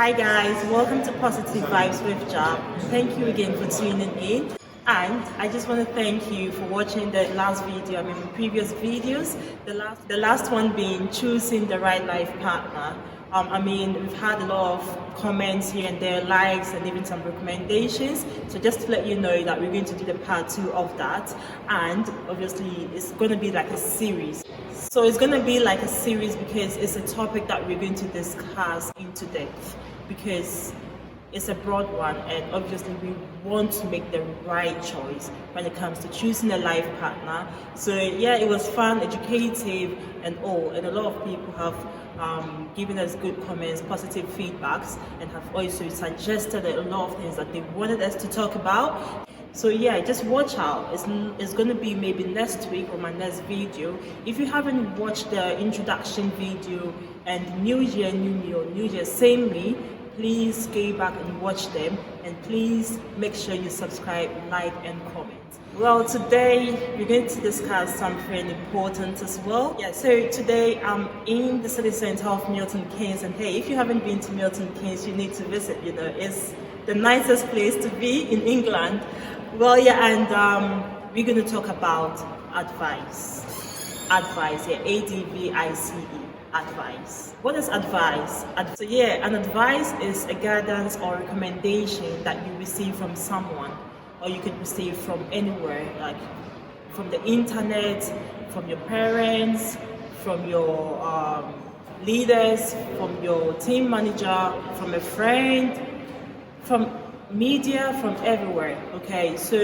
Hi guys, welcome to Positive Vibes with Job. Thank you again for tuning in. And I just want to thank you for watching the last video, the previous videos. The last one being choosing the right life partner. We've had a lot of comments here and there, likes, and even some recommendations. So just to let you know that we're going to do the part 2 of that. And obviously, it's going to be like a series. So it's going to be like a series because it's a topic that we're going to discuss into depth because it's a broad one, and obviously we want to make the right choice when it comes to choosing a life partner. So yeah, it was fun, educative, and all, and a lot of people have given us good comments, positive feedbacks, and have also suggested a lot of things that they wanted us to talk about. So yeah, just watch out. It's going to be maybe next week or my next video. If you haven't watched the introduction video and New Year, New Me, or New Year, Same Me, please go back and watch them, and please make sure you subscribe, like, and comment. Well, today we're going to discuss something important as well. Yeah, so today I'm in the city center of Milton Keynes, and hey, if you haven't been to Milton Keynes, you need to visit. It's the nicest place to be in England. Well, yeah, and we're going to talk about advice. Advice, yeah, ADVICE. Advice. What is advice? So yeah, an advice is a guidance or recommendation that you receive from someone, or you could receive from anywhere, like from the internet, from your parents, from your leaders, from your team manager, from a friend, from media, from everywhere. Okay, so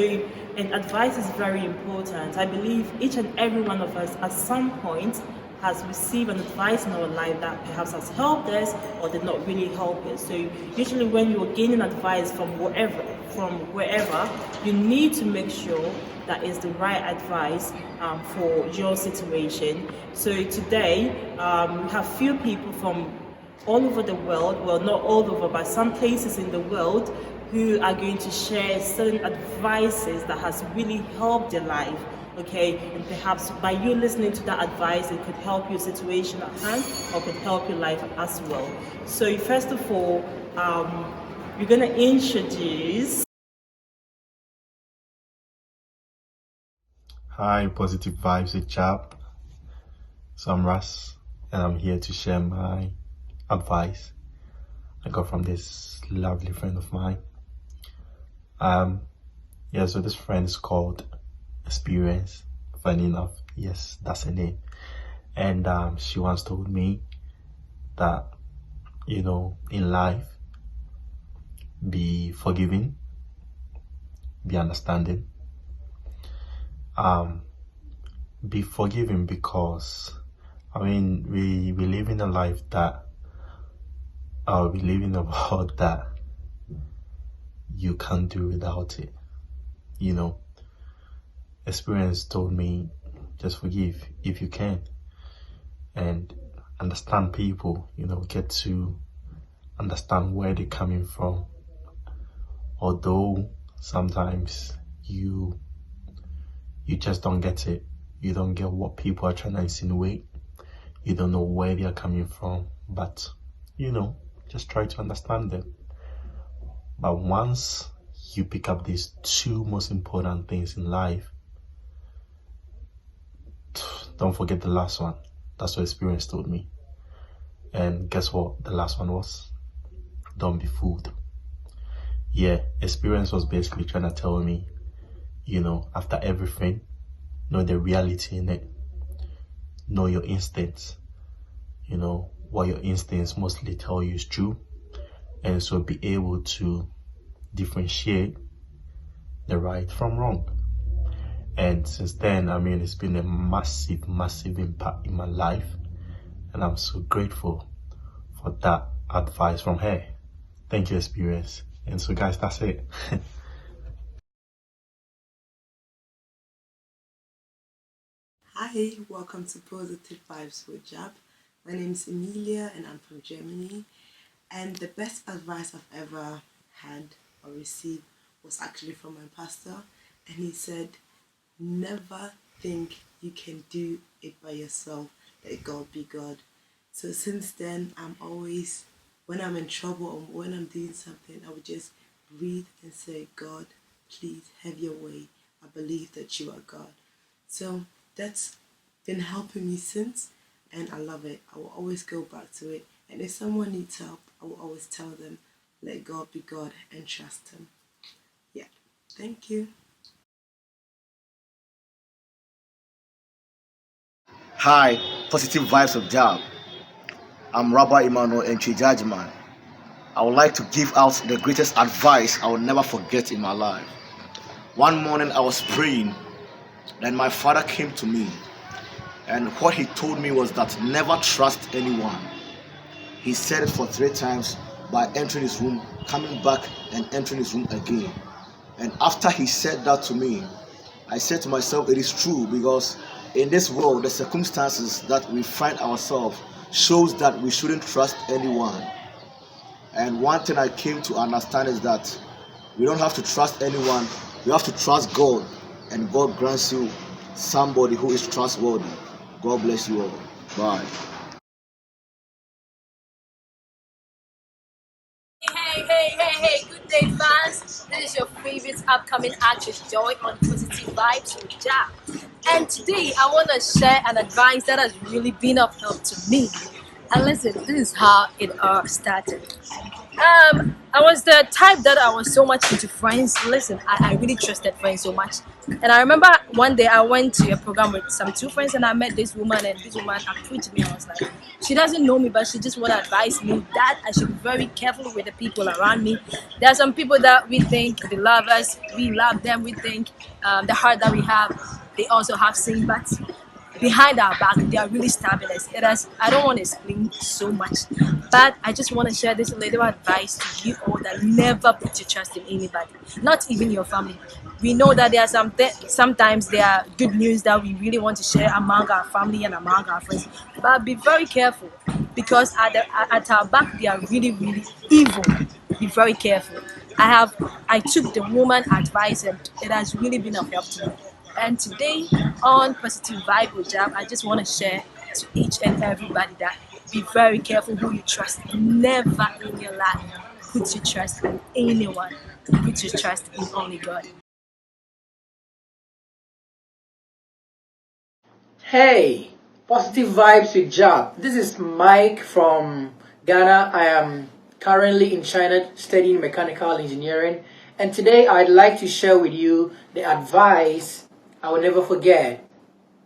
and advice is very important. I believe each and every one of us at some point has received an advice in our life that perhaps has helped us or did not really help us. So usually when you're gaining advice from wherever, you need to make sure that is the right advice for your situation. So today we have few people from all over the world, well, not all over, but some places in the world, who are going to share certain advices that has really helped their life. Okay, and perhaps by you listening to that advice, it could help your situation at hand or could help your life as well. So first of all, we're going to introduce. Hi, Positive Vibes with Chap. So I'm Ras, and I'm here to share my advice I got from this lovely friend of mine. So this friend is called Experience. Funny enough, yes, that's her name. And she once told me that, in life, be forgiving, be understanding. Be forgiving because we live in a life that we live in a world that you can't do without it. Experience told me just forgive if you can and understand people, get to understand where they're coming from. Although sometimes you just don't get it. You don't get what people are trying to insinuate. You don't know where they are coming from, but just try to understand them. But once you pick up these two most important things in life, don't forget the last one. That's what Experience told me. And guess what? The last one was, don't be fooled. Yeah, Experience was basically trying to tell me, after everything, know the reality in it. Know your instincts. What your instincts mostly tell you is true. And so be able to differentiate the right from wrong. And since then, it's been a massive, massive impact in my life. And I'm so grateful for that advice from her. Thank you, Experience. And so guys, that's it. Hi, welcome to Positive Vibes with Jab. My name is Emelia and I'm from Germany. And the best advice I've ever had or received was actually from my pastor. And he said, never think you can do it by yourself, let God be God. So since then, I'm always when I'm in trouble or when I'm doing something, I would just breathe and say, God, please have your way. I believe that you are God. So that's been helping me since, and I love it. I will always go back to it. And if someone needs help, I will always tell them, let God be God and trust Him. Yeah. Thank you. Hi, positive vibes of job. I'm Rabbi Emmanuel and Judgment. I would like to give out the greatest advice I will never forget in my life. One morning I was praying, then my father came to me, and what he told me was that never trust anyone. He said it for 3 times by entering his room, coming back and entering his room again. And after he said that to me, I said to myself, it is true, because in this world, the circumstances that we find ourselves shows that we shouldn't trust anyone. And one thing I came to understand is that we don't have to trust anyone. We have to trust God, and God grants you somebody who is trustworthy. God bless you all. Bye. Hey, good day, fans. This is your favorite upcoming actress, Joy, on Positive Vibes with Jack. And today, I want to share an advice that has really been of help to me. And listen, this is how it all started. I was the type that I was so much into friends. Listen, I really trusted friends so much. And I remember one day I went to a program with some two friends and I met this woman, and this woman approached me. I was like, she doesn't know me, but she just want to advise me that I should be very careful with the people around me. There are some people that we think they love us, we love them, we think the heart that we have, they also have same, but behind our back they are really stabbing us. I don't want to explain so much, but I just want to share this little advice to you all, that never put your trust in anybody, not even your family. We know that there are sometimes there are good news that we really want to share among our family and among our friends, but be very careful, because at our back they are really evil. Be very careful. I took the woman advice and it has really been of help to me. And today on Positive Vibe with Jam, I just want to share to each and everybody that be very careful who you trust. Never in your life put your trust in anyone. Put your trust in only God. Hey, positive vibes with Job. This is Mike from Ghana. I am currently in China studying mechanical engineering, and today I'd like to share with you the advice I will never forget: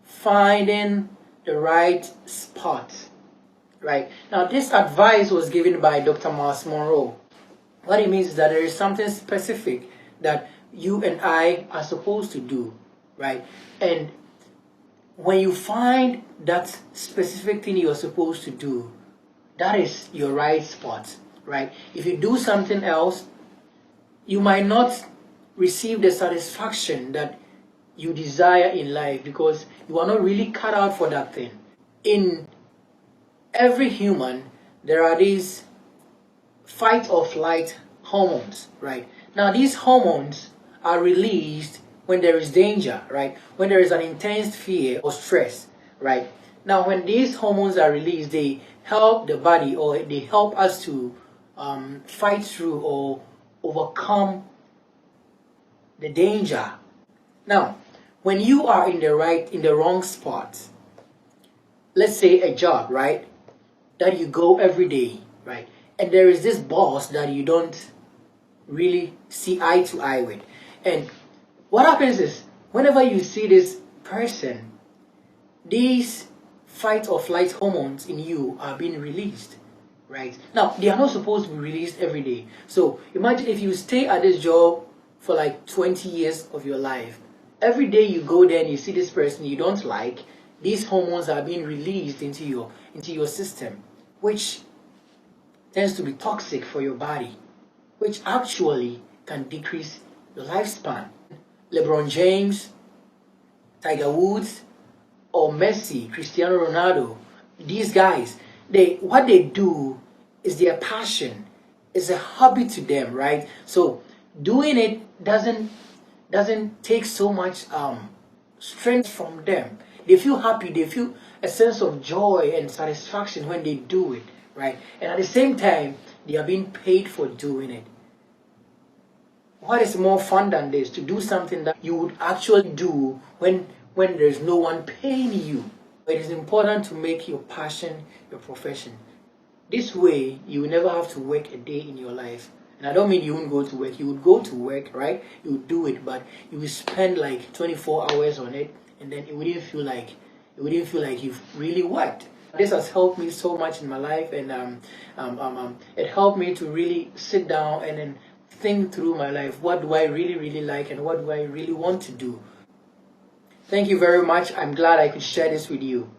finding the right spot. Right now, this advice was given by Dr. Miles Monroe. What it means is that there is something specific that you and I are supposed to do, right? And when you find that specific thing you're supposed to do, that is your right spot, right? If you do something else, you might not receive the satisfaction that you desire in life, because you are not really cut out for that thing. In every human, there are these fight or flight hormones, right? Now, these hormones are released when there is danger, right? When there is an intense fear or stress, right? Now, when these hormones are released, they help the body, or they help us to fight through or overcome the danger. Now, when you are in the wrong spot, let's say a job, right, that you go every day, right, and there is this boss that you don't really see eye to eye with, and what happens is, whenever you see this person, these fight or flight hormones in you are being released, right? Now, they are not supposed to be released every day. So imagine if you stay at this job for like 20 years of your life. Every day you go there and you see this person you don't like, these hormones are being released into your system, which tends to be toxic for your body, which actually can decrease your lifespan. LeBron James, Tiger Woods, or Messi, Cristiano Ronaldo, these guys, what they do is their passion. It's a hobby to them, right? So doing it doesn't take so much strength from them. They feel happy, they feel a sense of joy and satisfaction when they do it, right? And at the same time, they are being paid for doing it. What is more fun than this? To do something that you would actually do when there's no one paying you. It is important to make your passion your profession. This way, you will never have to work a day in your life. And I don't mean you won't go to work. You would go to work, right? You would do it, but you will spend like 24 hours on it, and then it wouldn't feel like you've really worked. This has helped me so much in my life, and it helped me to really sit down and then think through my life. What do I really like, and what do I really want to do? Thank you very much. I'm glad I could share this with you.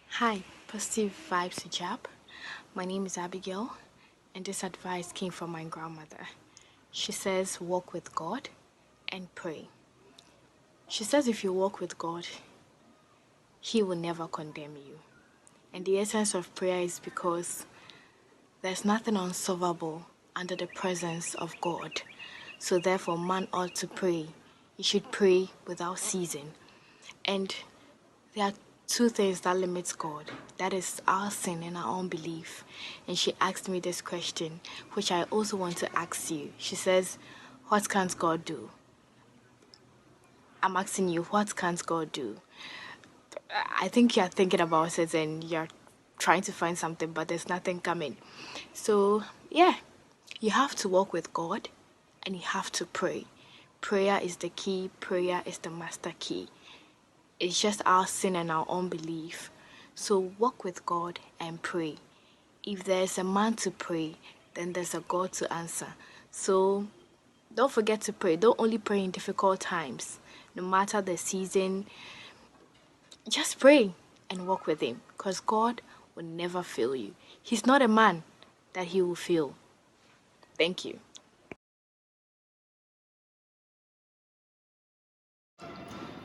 Hi, Positive Vibes Hijab. My name is Abigail, and this advice came from my grandmother. She says, walk with God and pray. She says if you walk with God, He will never condemn you. And the essence of prayer is because there's nothing unsolvable under the presence of God. So therefore, man ought to pray. He should pray without ceasing. And there are two things that limits God. That is our sin and our unbelief. And she asked me this question, which I also want to ask you. She says, what can't God do? I'm asking you, what can't God do? I think you're thinking about it and you're trying to find something, but there's nothing coming. So, yeah, you have to walk with God and you have to pray. Prayer is the key. Prayer is the master key. It's just our sin and our unbelief. So walk with God and pray. If there's a man to pray, then there's a God to answer. So don't forget to pray. Don't only pray in difficult times. No matter the season, just pray and walk with Him, because God will never fail you. He's not a man that He will fail. Thank you.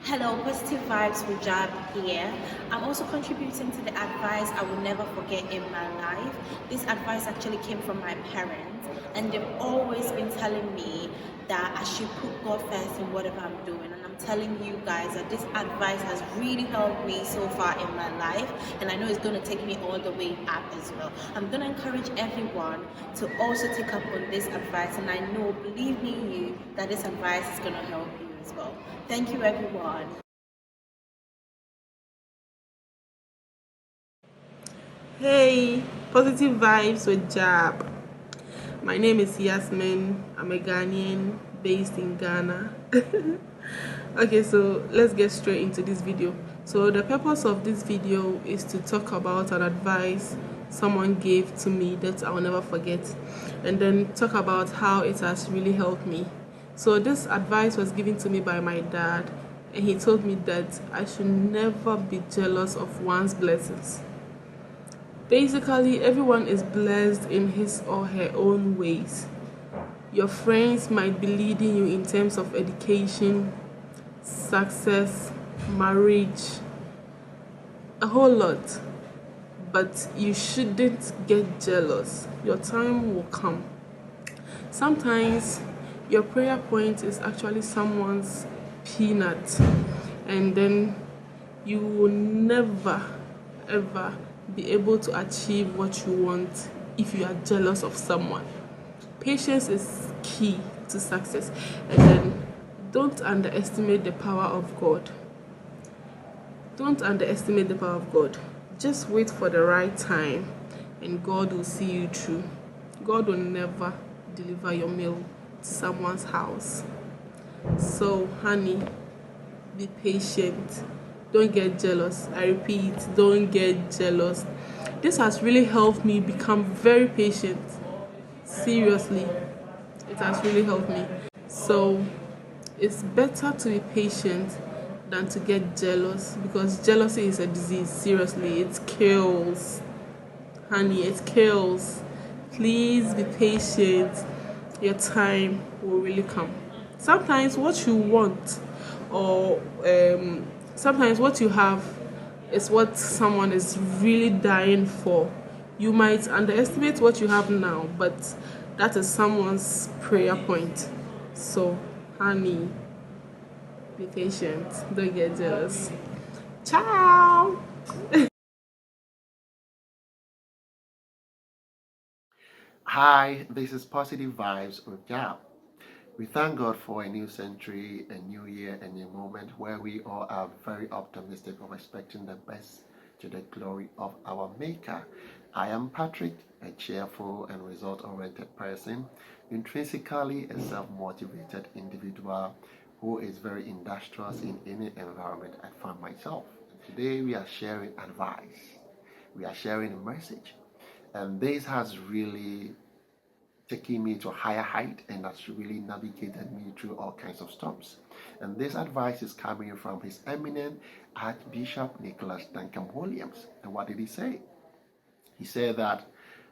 Hello, Positive Vibes with Jab here. I'm also contributing to the advice I will never forget in my life. This advice actually came from my parents, and they've always been telling me that I should put God first in whatever I'm doing. And I'm telling you guys that this advice has really helped me so far in my life, and I know it's going to take me all the way up as well. I'm going to encourage everyone to also take up on this advice, and I know, believe me you, that this advice is going to help you as well. Thank you, everyone. Hey, Positive Vibes with Jab. My name is Yasmin. I'm a Ghanaian based in Ghana. Okay, so let's get straight into this video. So the purpose of this video is to talk about an advice someone gave to me that I'll never forget, and then talk about how it has really helped me. So this advice was given to me by my dad, and he told me that I should never be jealous of one's blessings. Basically, everyone is blessed in his or her own ways. Your friends might be leading you in terms of education, success, marriage, a whole lot. But you shouldn't get jealous. Your time will come. Sometimes your prayer point is actually someone's peanut, and then you will never ever be able to achieve what you want if you are jealous of someone. Patience is key to success, and then don't underestimate the power of God. Don't underestimate the power of God. Just wait for the right time and God will see you through. God will never deliver your mail to someone's house. So, honey, be patient. Don't get jealous. I repeat, don't get jealous. This has really helped me become very patient. Seriously, it has really helped me. So, it's better to be patient than to get jealous, because jealousy is a disease. Seriously, it kills. Honey, it kills. Please be patient. Your time will really come. Sometimes what you want, or sometimes what you have, is what someone is really dying for. You might underestimate what you have now, but that is someone's prayer point. So, honey, be patient. Don't get jealous. Ciao. Hi, this is Positive Vibes with Jab. We thank God for a new century, a new year, and a moment where we all are very optimistic of expecting the best to the glory of our Maker. I am Patrick, a cheerful and result-oriented person, intrinsically a self-motivated individual who is very industrious in any environment I find myself. Today we are sharing advice. We are sharing a message. And this has really taking me to a higher height, and that's really navigated me through all kinds of storms. And this advice is coming from His Eminent Archbishop Nicholas Duncan Williams. And what did he say? He said that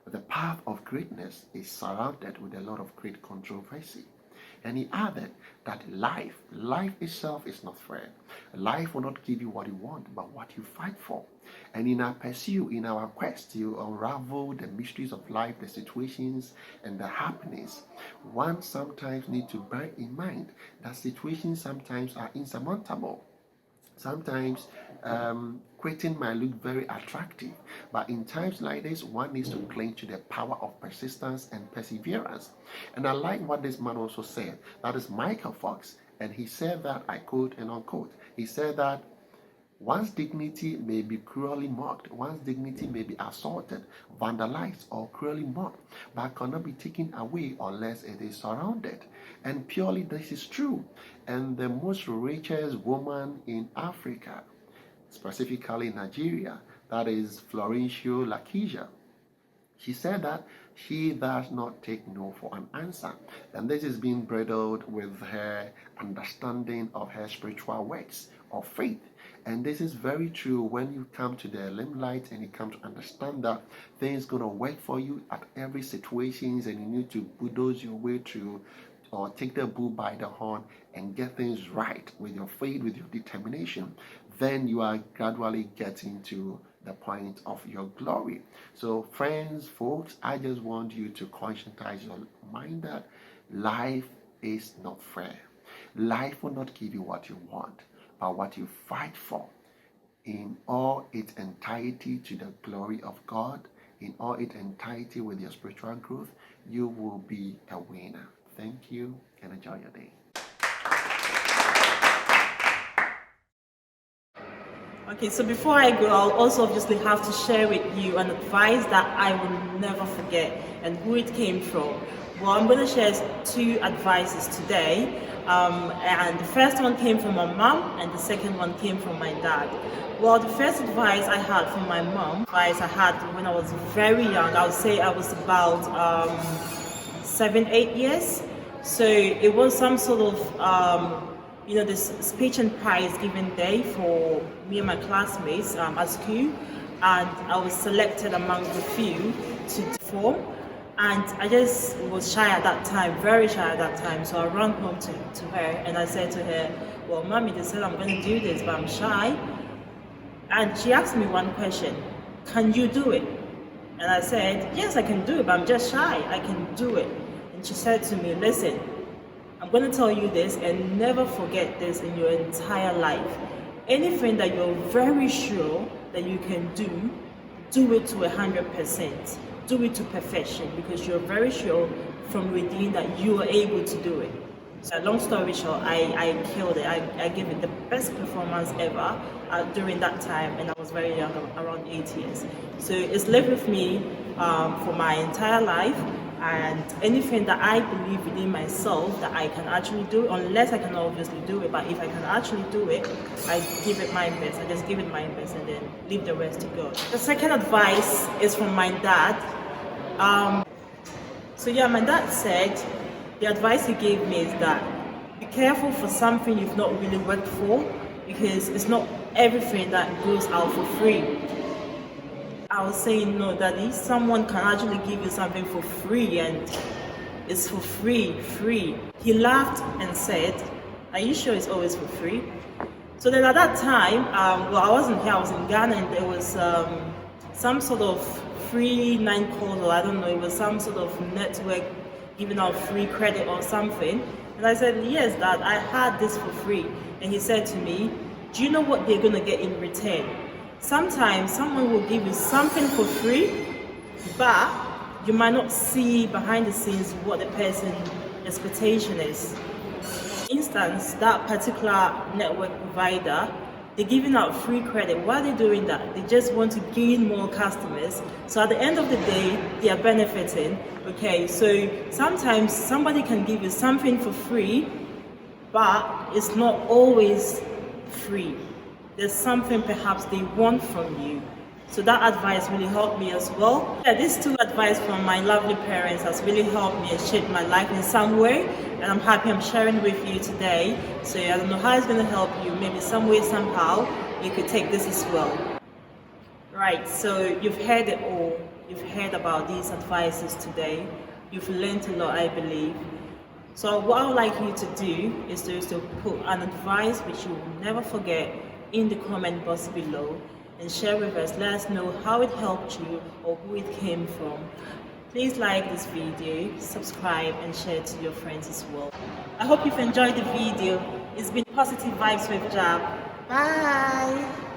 the path of greatness is surrounded with a lot of great controversy. And he added that life itself is not fair. Life will not give you what you want, but what you fight for. And in our pursuit, in our quest to unravel the mysteries of life, the situations and the happenings, one sometimes needs to bear in mind that situations sometimes are insurmountable. Sometimes quitting might look very attractive, but in times like this, one needs to cling to the power of persistence and perseverance. And I like what this man also said. That is Michael Fox. And he said that, I quote and unquote, he said that one's dignity may be cruelly mocked, one's dignity may be assaulted, vandalized, or cruelly mocked, but cannot be taken away unless it is surrounded. And purely this is true. And the most richest woman in Africa, specifically Nigeria, that is Florencio Lakija, she said that she does not take no for an answer. And this is being bridled with her understanding of her spiritual works of faith. And this is very true when you come to the limelight and you come to understand that things going to work for you at every situation, and you need to bulldoze your way through or take the bull by the horn and get things right with your faith, with your determination. Then you are gradually getting to the point of your glory. So friends, folks, I just want you to conscientize your mind that life is not fair. Life will not give you what you want, but what you fight for in all its entirety to the glory of God, in all its entirety with your spiritual growth, you will be a winner. Thank you and enjoy your day. Okay, so before I go, I'll also obviously have to share with you an advice that I will never forget and who it came from. Well, I'm going to share two advices today. And the first one came from my mom and the second one came from my dad. Well, the first advice I had from my mom, advice I had when I was very young, I would say I was about 7-8 years. So it was some sort of this speech and prize given day for me and my classmates at school, and I was selected among the few to perform. And I just was shy at that time, very shy at that time. So I ran home to her and I said to her, well, Mommy, they said I'm going to do this, but I'm shy. And she asked me one question, can you do it? And I said, yes, I can do it, but I'm just shy. I can do it. And she said to me, listen, I'm going to tell you this and never forget this in your entire life. Anything that you're very sure that you can do it to 100%. Do it to perfection because you're very sure from within that you are able to do it. So long story short, I killed it. I gave it the best performance ever during that time, and I was very young, around 8 years. So it's lived with me for my entire life. And anything that I believe within myself that I can actually do, unless I can obviously do it, but if I can actually do it, I give it my best. I just give it my best and then leave the rest to God. The second advice is from my dad. My dad said, the advice he gave me is that be careful for something you've not really worked for, because it's not everything that goes out for free. I was saying, no, Daddy, someone can actually give you something for free and it's for free. He laughed and said, are you sure it's always for free? So then at that time, I wasn't here, I was in Ghana, and there was some sort of free 9 calls, or I don't know, it was some sort of network giving out free credit or something. And I said, yes, Dad, I had this for free. And he said to me, do you know what they're going to get in return? Sometimes someone will give you something for free, but you might not see behind the scenes what the person's expectation is. For instance, that particular network provider, they're giving out free credit. Why are they doing that? They just want to gain more customers. So at the end of the day, they are benefiting. Okay, so sometimes somebody can give you something for free, but it's not always free. There's something perhaps they want from you. So that advice really helped me as well. Yeah, these two advice from my lovely parents has really helped me and shaped my life in some way. And I'm happy I'm sharing with you today. So I don't know how it's going to help you. Maybe some way, somehow, you could take this as well. Right, so you've heard it all. You've heard about these advices today. You've learned a lot, I believe. So what I would like you to do is to put an advice which you will never forget in the comment box below and share with us. Let us know how it helped you or who it came from. Please like this video, subscribe and share it to your friends as well. I hope you've enjoyed the video. It's been Positive Vibes with Jab. Bye!